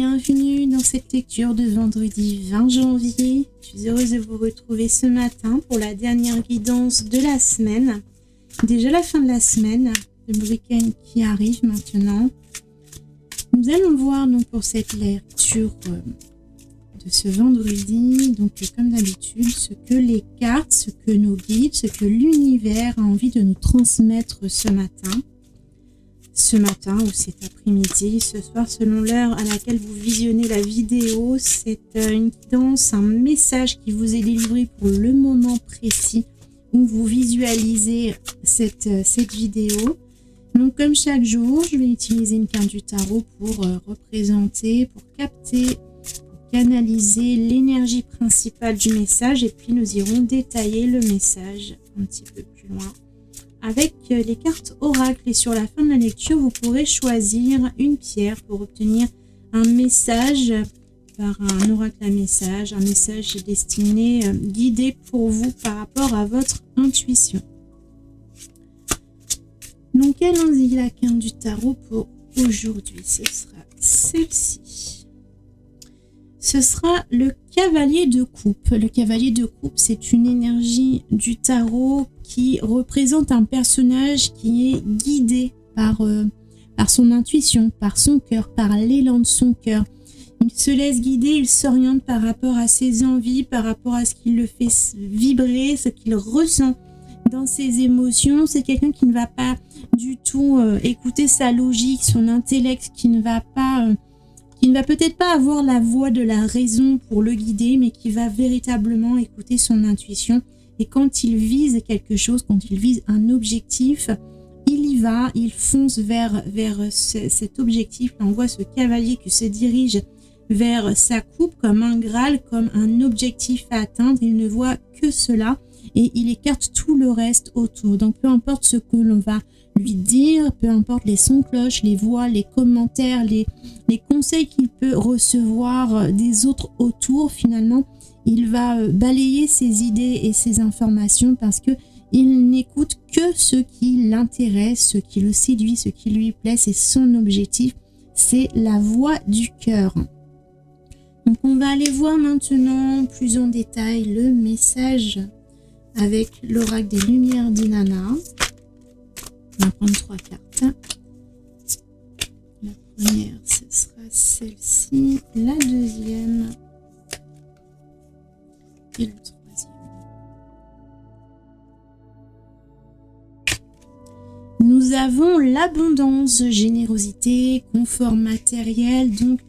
bienvenue dans cette lecture de vendredi 20 janvier. Je suis heureuse de vous retrouver ce matin pour la dernière guidance de la semaine. Déjà la fin de la semaine, le week-end qui arrive maintenant. Nous allons voir donc pour cette lecture de ce vendredi, donc comme d'habitude, ce que les cartes, ce que nos guides, ce que l'univers a envie de nous transmettre ce matin ou cet après-midi, ce soir selon l'heure à laquelle vous visionnez la vidéo. C'est une guidance, un message qui vous est délivré pour le moment précis où vous visualisez cette vidéo. Donc comme chaque jour, je vais utiliser une carte du tarot pour représenter, pour capter, pour canaliser l'énergie principale du message, et puis nous irons détailler le message un petit peu plus loin avec les cartes oracles. Et sur la fin de la lecture, vous pourrez choisir une pierre pour obtenir un message par un oracle à message, un message destiné, guidé pour vous par rapport à votre intuition. Donc allons-y, la carte du tarot pour aujourd'hui, ce sera celle-ci. Ce sera le cavalier de coupe. Le cavalier de coupe, c'est une énergie du tarot qui représente un personnage qui est guidé par son intuition, par son cœur, par l'élan de son cœur. Il se laisse guider, il s'oriente par rapport à ses envies, par rapport à ce qui le fait vibrer, ce qu'il ressent dans ses émotions. C'est quelqu'un qui ne va pas du tout écouter sa logique, son intellect, qui ne va peut-être pas avoir la voix de la raison pour le guider, mais qui va véritablement écouter son intuition. Et quand il vise quelque chose, quand il vise un objectif, il y va, il fonce vers cet objectif. On voit ce cavalier qui se dirige vers sa coupe comme un Graal, comme un objectif à atteindre. Il ne voit que cela et il écarte tout le reste autour. Donc peu importe ce que l'on va lui dire, peu importe les sons de cloche, les voix, les commentaires, les conseils qu'il peut recevoir des autres autour, finalement, il va balayer ses idées et ses informations parce que il n'écoute que ce qui l'intéresse, ce qui le séduit, ce qui lui plaît. C'est son objectif, c'est la voix du cœur. Donc on va aller voir maintenant plus en détail le message avec l'oracle des lumières d'Inanna. On va prendre 3 cartes. La première, ce sera celle-ci. La deuxième et la troisième. Nous avons l'abondance, générosité, confort matériel. Donc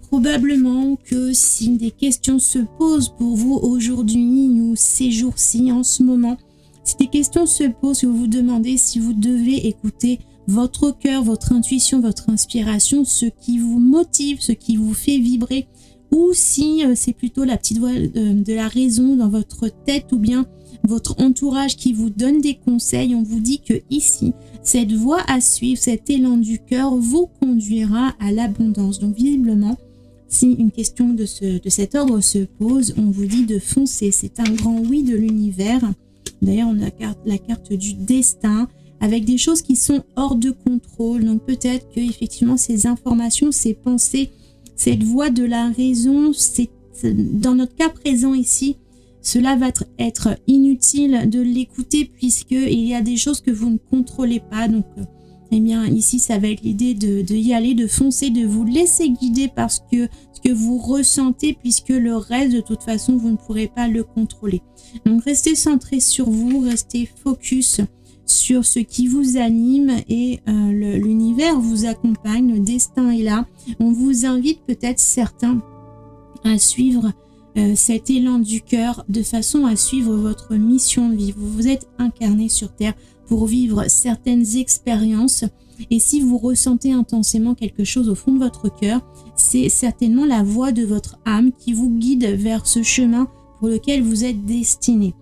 probablement que si des questions se posent pour vous aujourd'hui ou ces jours-ci, en ce moment, si des questions se posent, que vous vous demandez si vous devez écouter votre cœur, votre intuition, votre inspiration, ce qui vous motive, ce qui vous fait vibrer, ou si c'est plutôt la petite voix de la raison dans votre tête ou bien votre entourage qui vous donne des conseils, on vous dit que ici, cette voie à suivre, cet élan du cœur vous conduira à l'abondance. Donc visiblement, si une question de cet ordre se pose, on vous dit de foncer. C'est un grand oui de l'univers. D'ailleurs, on a la carte du destin avec des choses qui sont hors de contrôle. Donc peut-être que effectivement ces informations, ces pensées, cette voix de la raison, dans notre cas présent ici, cela va être inutile de l'écouter puisqu'il y a des choses que vous ne contrôlez pas. Donc eh bien ici ça va être l'idée de y aller, de foncer, de vous laisser guider par ce que vous ressentez, puisque le reste de toute façon vous ne pourrez pas le contrôler. Donc restez centré sur vous, restez focus sur ce qui vous anime et l'univers vous accompagne, le destin est là. On vous invite peut-être certains à suivre cet élan du cœur de façon à suivre votre mission de vie. Vous vous êtes incarné sur Terre pour vivre certaines expériences, et si vous ressentez intensément quelque chose au fond de votre cœur, c'est certainement la voix de votre âme qui vous guide vers ce chemin pour lequel vous êtes destiné.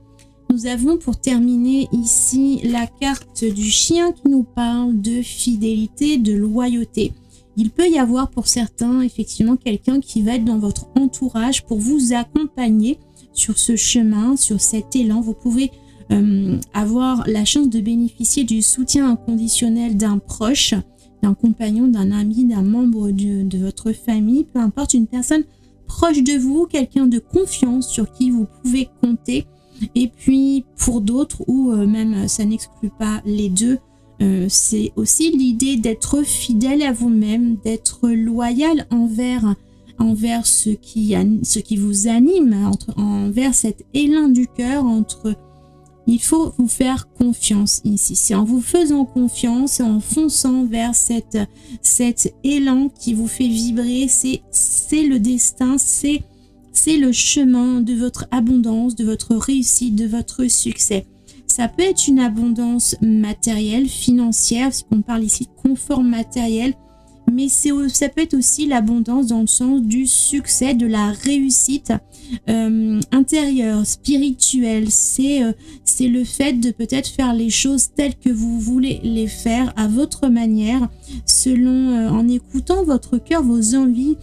Nous avons pour terminer ici la carte du chien qui nous parle de fidélité, de loyauté. Il peut y avoir pour certains effectivement quelqu'un qui va être dans votre entourage pour vous accompagner sur ce chemin, sur cet élan. Vous pouvez avoir la chance de bénéficier du soutien inconditionnel d'un proche d'un compagnon, d'un ami, d'un membre de votre famille, peu importe, une personne proche de vous, quelqu'un de confiance sur qui vous pouvez compter. Et puis pour d'autres, ou même ça n'exclut pas les deux, c'est aussi l'idée d'être fidèle à vous-même, d'être loyal envers ce qui vous anime, envers cet élan du cœur. Il faut vous faire confiance ici. C'est en vous faisant confiance et en fonçant vers cet élan qui vous fait vibrer. C'est le destin, c'est le chemin de votre abondance, de votre réussite, de votre succès. Ça peut être une abondance matérielle, financière, parce qu'on parle ici de confort matériel, mais ça peut être aussi l'abondance dans le sens du succès, de la réussite intérieure, spirituelle. C'est le fait de peut-être faire les choses telles que vous voulez les faire à votre manière, en écoutant votre cœur, vos envies,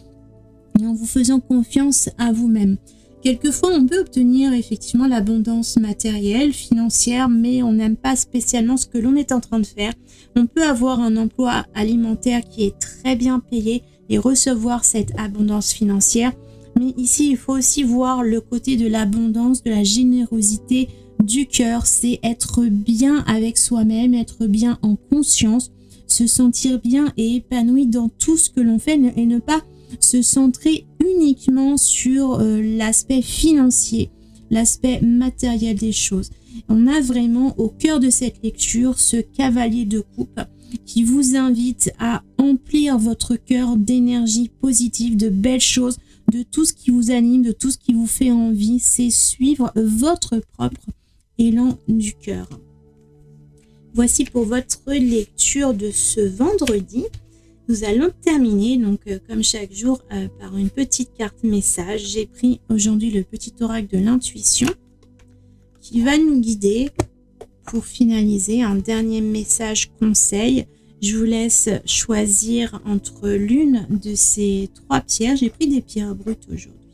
et en vous faisant confiance à vous-même. Quelquefois, on peut obtenir effectivement l'abondance matérielle, financière, mais on n'aime pas spécialement ce que l'on est en train de faire. On peut avoir un emploi alimentaire qui est très bien payé et recevoir cette abondance financière. Mais ici, il faut aussi voir le côté de l'abondance, de la générosité du cœur. C'est être bien avec soi-même, être bien en conscience, se sentir bien et épanoui dans tout ce que l'on fait et ne pas se centrer uniquement sur l'aspect financier, l'aspect matériel des choses. On a vraiment au cœur de cette lecture ce cavalier de coupe qui vous invite à emplir votre cœur d'énergie positive, de belles choses, de tout ce qui vous anime, de tout ce qui vous fait envie. C'est suivre votre propre élan du cœur. Voici pour votre lecture de ce vendredi. Nous allons terminer, donc comme chaque jour, par une petite carte message. J'ai pris aujourd'hui le petit oracle de l'intuition qui va nous guider pour finaliser un dernier message conseil. Je vous laisse choisir entre l'une de ces trois pierres. J'ai pris des pierres brutes aujourd'hui.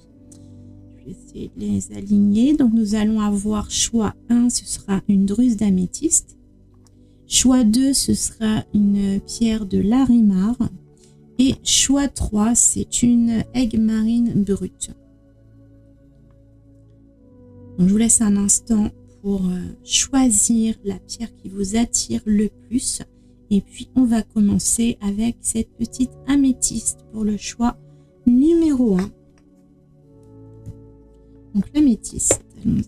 Je vais essayer de les aligner. Donc nous allons avoir choix 1, ce sera une druse d'améthyste. Choix 2, ce sera une pierre de Larimar. Et choix 3, c'est une aigue marine brute. Donc, je vous laisse un instant pour choisir la pierre qui vous attire le plus. Et puis, on va commencer avec cette petite améthyste pour le choix numéro 1. Donc, l'améthyste, allons-y.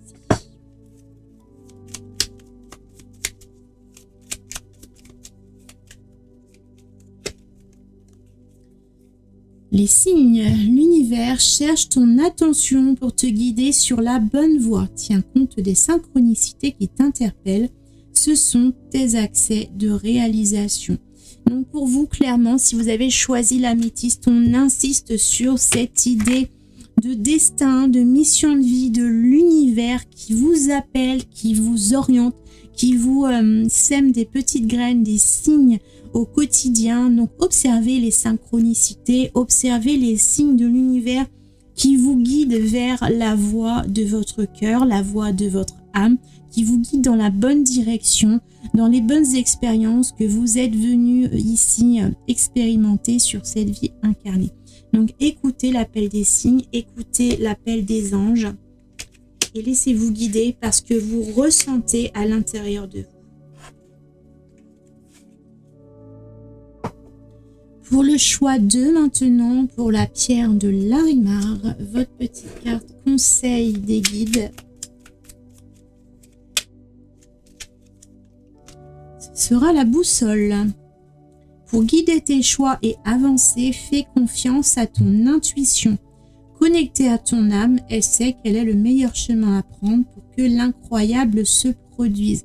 Les signes, l'univers cherche ton attention pour te guider sur la bonne voie. Tiens compte des synchronicités qui t'interpellent. Ce sont tes accès de réalisation. Donc pour vous, clairement, si vous avez choisi l'améthyste, on insiste sur cette idée de destin, de mission de vie, de l'univers qui vous appelle, qui vous oriente, qui vous sème des petites graines, des signes au quotidien. Donc observez les synchronicités, observez les signes de l'univers qui vous guident vers la voie de votre cœur, la voie de votre âme, qui vous guide dans la bonne direction, dans les bonnes expériences que vous êtes venus ici expérimenter sur cette vie incarnée. Donc écoutez l'appel des signes, écoutez l'appel des anges et laissez-vous guider parce que vous ressentez à l'intérieur de vous. Pour le choix 2 maintenant, pour la pierre de Larimar, votre petite carte conseil des guides. Ce sera la boussole. Pour guider tes choix et avancer, fais confiance à ton intuition. Connectée à ton âme, elle sait quel est le meilleur chemin à prendre pour que l'incroyable se produise.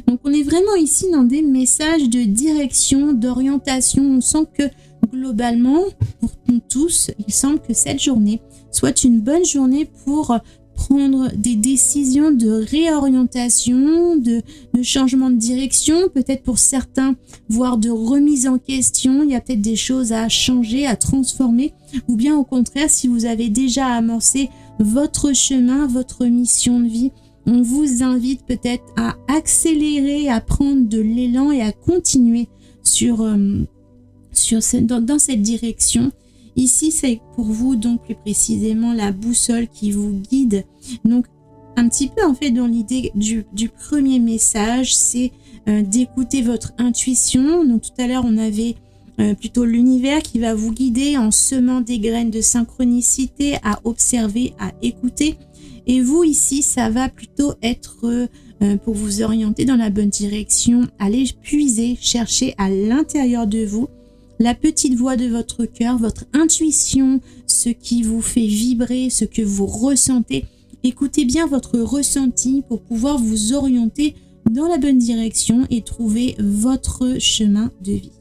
Donc on est vraiment ici dans des messages de direction, d'orientation. On sent que globalement, pour nous tous, il semble que cette journée soit une bonne journée pour prendre des décisions de réorientation, de changement de direction, peut-être pour certains, voire de remise en question. Il y a peut-être des choses à changer, à transformer, ou bien au contraire, si vous avez déjà amorcé votre chemin, votre mission de vie, on vous invite peut-être à accélérer, à prendre de l'élan et à continuer sur dans cette direction. Ici, c'est pour vous donc plus précisément la boussole qui vous guide. Donc, un petit peu en fait dans l'idée du premier message, c'est d'écouter votre intuition. Donc tout à l'heure, on avait plutôt l'univers qui va vous guider en semant des graines de synchronicité à observer, à écouter. Et vous ici, ça va plutôt être pour vous orienter dans la bonne direction, aller puiser, chercher à l'intérieur de vous la petite voix de votre cœur, votre intuition, ce qui vous fait vibrer, ce que vous ressentez. Écoutez bien votre ressenti pour pouvoir vous orienter dans la bonne direction et trouver votre chemin de vie.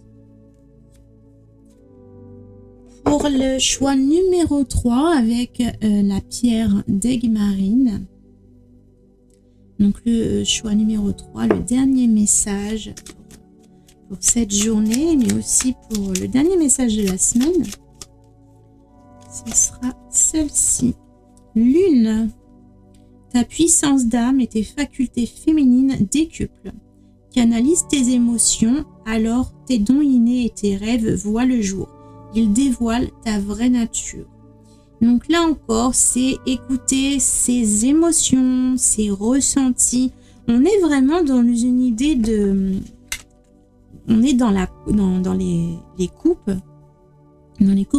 Pour le choix numéro 3 avec la pierre d'aigle marine. Donc le choix numéro 3, le dernier message pour cette journée, mais aussi pour le dernier message de la semaine. Ce sera celle-ci. Lune, ta puissance d'âme et tes facultés féminines décuplent. Canalise tes émotions, alors tes dons innés et tes rêves voient le jour. Ils dévoilent ta vraie nature. Donc là encore, c'est écouter ses émotions, ses ressentis. On est vraiment dans une idée de... On est dans les coupes,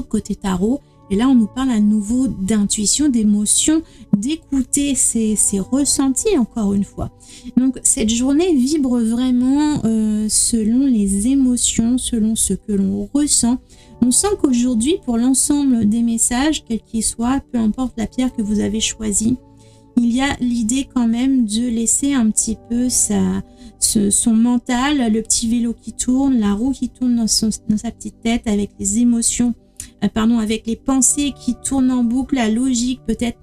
côté tarot. Et là, on nous parle à nouveau d'intuition, d'émotion, d'écouter ses ressentis encore une fois. Donc, cette journée vibre vraiment selon les émotions, selon ce que l'on ressent. On sent qu'aujourd'hui, pour l'ensemble des messages, quels qu'ils soient, peu importe la pierre que vous avez choisie, il y a l'idée quand même de laisser un petit peu son mental, le petit vélo qui tourne, la roue qui tourne dans sa petite tête avec les émotions, avec les pensées qui tournent en boucle, la logique, peut-être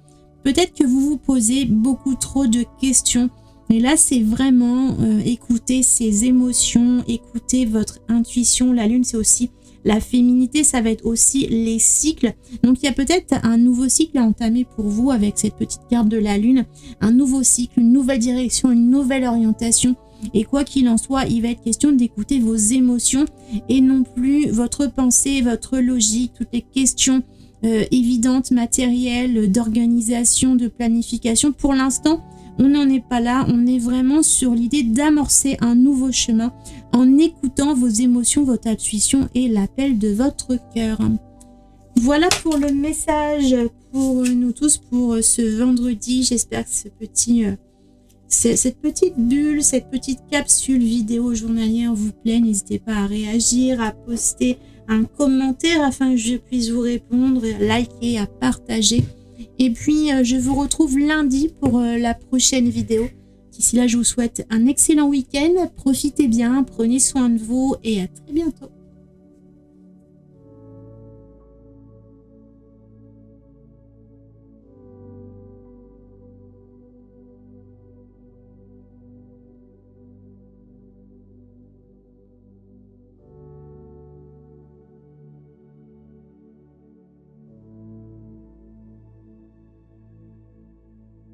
que vous vous posez beaucoup trop de questions. Et là, c'est vraiment écouter ces émotions, écouter votre intuition. La lune, c'est aussi la féminité, ça va être aussi les cycles. Donc, il y a peut-être un nouveau cycle à entamer pour vous avec cette petite carte de la lune. Un nouveau cycle, une nouvelle direction, une nouvelle orientation. Et quoi qu'il en soit, il va être question d'écouter vos émotions et non plus votre pensée, votre logique, toutes les questions évidentes, matérielles, d'organisation, de planification. Pour l'instant, on n'en est pas là. On est vraiment sur l'idée d'amorcer un nouveau chemin en écoutant vos émotions, votre intuition et l'appel de votre cœur. Voilà pour le message pour nous tous pour ce vendredi. J'espère que cette petite bulle, cette petite capsule vidéo journalière vous plaît. N'hésitez pas à réagir, à poster un commentaire afin que je puisse vous répondre, à liker, à partager. Et puis, je vous retrouve lundi pour la prochaine vidéo. D'ici là, je vous souhaite un excellent week-end. Profitez bien, prenez soin de vous et à très bientôt.